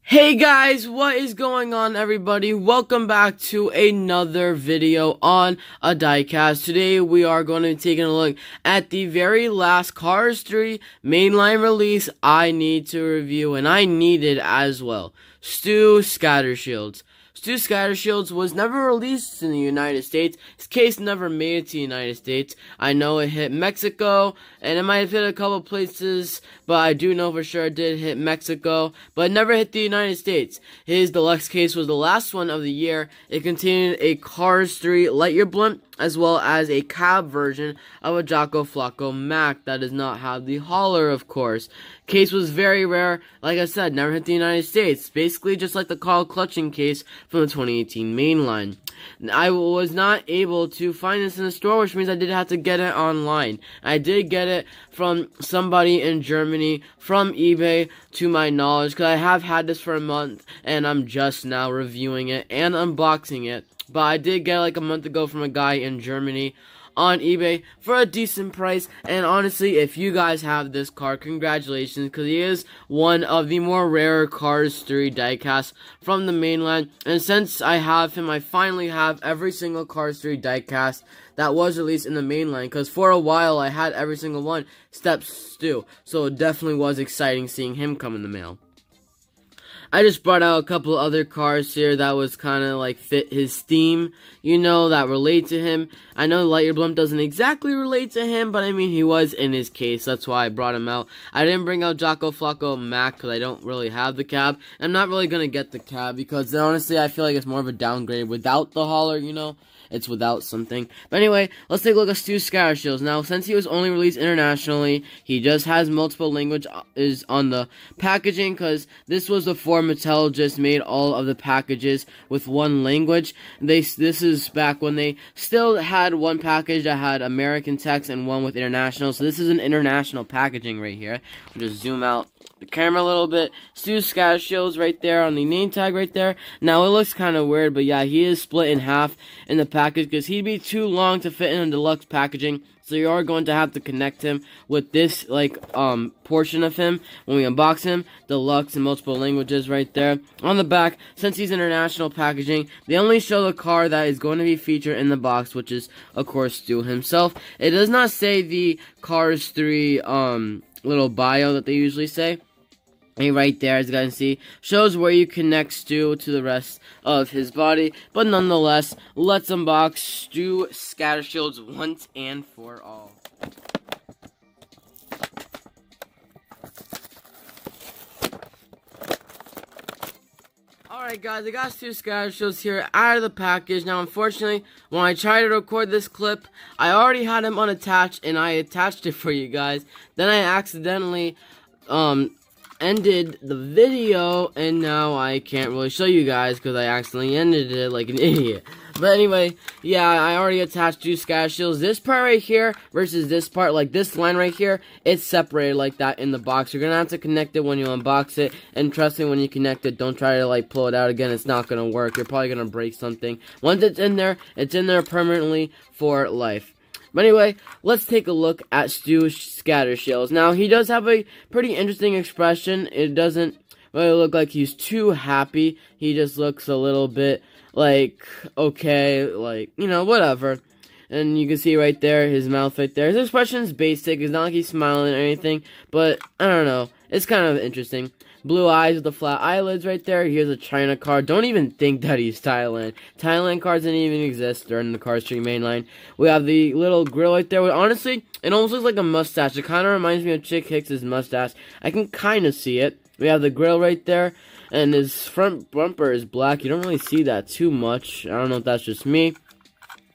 Hey guys, what is going on everybody? Welcome back to another video on a Diecast. Today we are going to be taking a look at the very last Cars 3 mainline release I need to review, and I needed as well. Scattershields. Scattershields was never released in the United States. His case never made it to the United States. I know it hit Mexico, and it might have hit a couple places, but I do know for sure it did hit Mexico, but it never hit the United States. His deluxe case was the last one of the year. It contained a Cars 3 Lightyear blimp, as well as a cab version of a Jocko Flocko Mac that does not have the hauler, of course. Case was very rare, like I said, never hit the United States. Basically just like the Carl Clutching case from the 2018 mainline. I was not able to find this in the store, which means I did have to get it online. I did get it from somebody in Germany, from eBay, to my knowledge, because I have had this for a month, and I'm just now reviewing it and unboxing it. But I did get it like a month ago from a guy in Germany on eBay for a decent price. And honestly, if you guys have this car, congratulations, because he is one of the more rare Cars 3 diecasts from the mainland. And since I have him, I finally have every single Cars 3 diecast that was released in the mainline, because for a while I had every single one except Stu. So it definitely was exciting seeing him come in the mail. I just brought out a couple other cars here that was kind of like fit his theme, you know, that relate to him. I know Lightyear Blimp doesn't exactly relate to him, but I mean, he was in his case. That's why I brought him out. I didn't bring out Jocko Flocko Mac because I don't really have the cab. I'm not really going to get the cab because honestly, I feel like it's more of a downgrade without the hauler, you know. It's without something. But anyway, let's take a look at Scattershields. Now, since he was only released internationally, he just has multiple languages on the packaging, because this was before Mattel just made all of the packages with one language. This is back when they still had one package that had American text and one with international. So this is an international packaging right here. I'll just zoom out the camera a little bit. Scattershields right there on the name tag right there. Now it looks kind of weird, but yeah, he is split in half in the package because he'd be too long to fit in a deluxe packaging. So you are going to have to connect him with this portion of him when we unbox him. Deluxe in multiple languages right there. On the back, since he's international packaging, they only show the car that is going to be featured in the box, which is of course Stu himself. It does not say the Cars 3 little bio that they usually say. And right there, as you guys can see, shows where you connect Stu to the rest of his body. But nonetheless, let's unbox Stu Scattershields once and for all. Alright guys, I got Stu Scattershields here out of the package. Now unfortunately, when I tried to record this clip, I already had him unattached and I attached it for you guys. Then I accidentally ended the video, and now I can't really show you guys because I accidentally ended it like an idiot. But anyway, yeah, I already attached two Scattershields. This part right here versus this part, like this line right here, it's separated like that in the box. You're gonna have to connect it when you unbox it, and trust me, when you connect it, don't try to like pull it out again. It's not gonna work. You're probably gonna break something. Once it's in there permanently for life. But anyway, let's take a look at Stu Scattershields. Now, he does have a pretty interesting expression. It doesn't really look like he's too happy. He just looks a little bit like, okay, like, you know, whatever. And you can see right there, his mouth right there. His expression's basic. It's not like he's smiling or anything, but I don't know. It's kind of interesting. Blue eyes with the flat eyelids right there. Here's a China card. Don't even think that he's Thailand. Thailand cards didn't even exist during the Cars 3 mainline. We have the little grill right there. Honestly, it almost looks like a mustache. It kind of reminds me of Chick Hicks' mustache. I can kind of see it. We have the grill right there. And his front bumper is black. You don't really see that too much. I don't know if that's just me.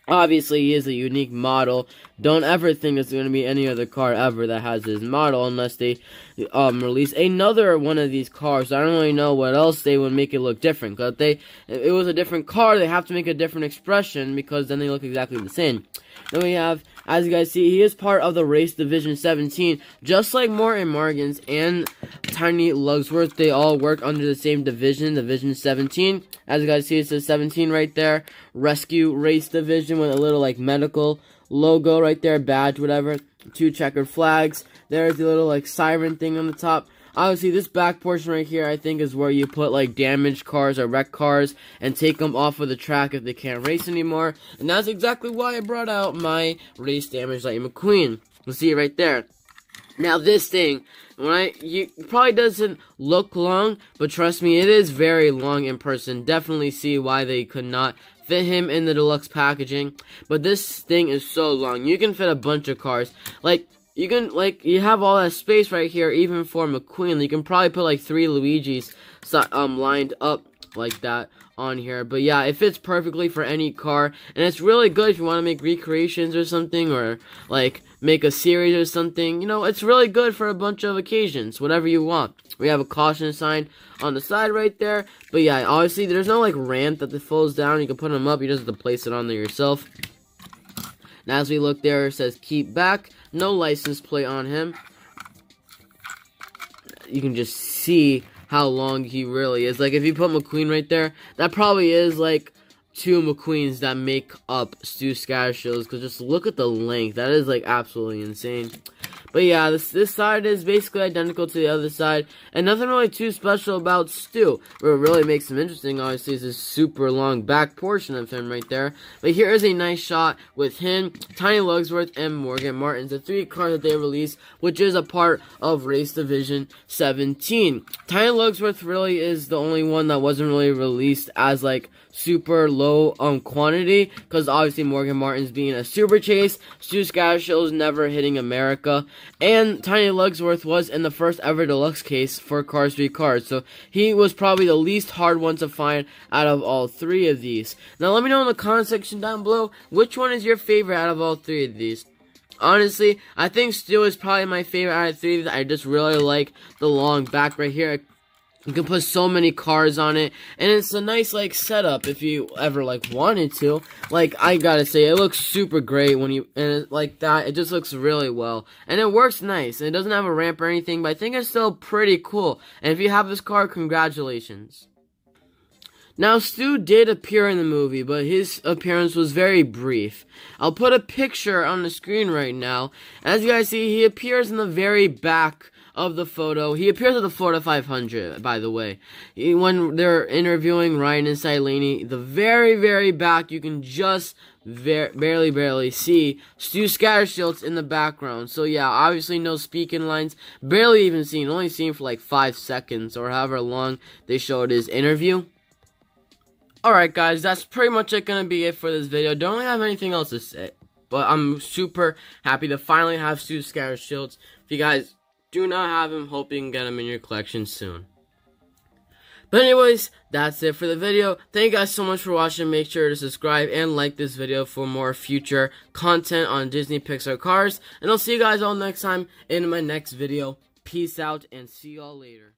Obviously, he is a unique model. Don't ever think there's going to be any other car ever that has this model unless they release another one of these cars. I don't really know what else they would make it look different. Because if it was a different car, they have to make a different expression because then they look exactly the same. Then we have, as you guys see, he is part of the Race Division 17. Just like Morton Morgans and Tiny Lugsworth, they all work under the same division, Division 17. As you guys see, it says 17 right there. Rescue Race Division with a little like medical logo right there, badge, whatever. Two checkered flags. There's the little like siren thing on the top. obviously this back portion right here, I think, is where you put like damaged cars or wrecked cars and take them off of the track if they can't race anymore. And that's exactly why I brought out my race damaged Lightning McQueen. You'll see it right there. Now this thing, it probably doesn't look long, but trust me, it is very long in person. Definitely see why they could not fit him in the deluxe packaging. But this thing is so long. You can fit a bunch of cars. Like, you have all that space right here, even for McQueen. You can probably put like 3 Luigis lined up like that on here. But yeah, it fits perfectly for any car, and it's really good if you want to make recreations or something, or like make a series or something. You know, it's really good for a bunch of occasions, whatever you want. We have a caution sign on the side right there. But yeah, obviously there's no like ramp that folds down. You can put them up. You just have to place it on there yourself. Now as we look there, it says keep back. No license plate on him. You can just see how long he really is. Like, if you put McQueen right there, that probably is like 2 McQueens that make up Stu Scattershields, because just look at the length. That is like absolutely insane. But yeah, this side is basically identical to the other side, and nothing really too special about Stu. What really makes him interesting, obviously, is this super long back portion of him right there. But here is a nice shot with him, Tiny Lugsworth, and Morgan Martins, the 3 cars that they released, which is a part of Race Division 17. Tiny Lugsworth really is the only one that wasn't really released as like super low quantity, because obviously Morgan Martins being a super chase, Stu Scattershields never hitting America, and Tiny Lugsworth was in the first ever deluxe case for Cars 3 Cars, so he was probably the least hard one to find out of all 3 of these. Now let me know in the comment section down below, which one is your favorite out of all 3 of these. Honestly, I think Stu is probably my favorite out of 3. I just really like the long back right here. You can put so many cars on it, and it's a nice, like, setup if you ever, like, wanted to. Like, I gotta say, it looks super great when you, and like that, it just looks really well. And it works nice, and it doesn't have a ramp or anything, but I think it's still pretty cool. And if you have this car, congratulations. Now, Stu did appear in the movie, but his appearance was very brief. I'll put a picture on the screen right now. As you guys see, he appears in the very back of the photo. He appears at the Florida 500, by the way. When they're interviewing Ryan and Silene, the very, very back, you can just barely see Stu Scattershields in the background. So yeah, obviously no speaking lines, barely even seen, only seen for like 5 seconds, or however long they showed his interview. Alright guys, that's pretty much gonna be it for this video. Don't really have anything else to say, but I'm super happy to finally have Stu Scattershields. If you guys do not have him, hope you can get him in your collection soon. But anyways, that's it for the video. Thank you guys so much for watching. Make sure to subscribe and like this video for more future content on Disney Pixar cars. And I'll see you guys all next time in my next video. Peace out and see y'all later.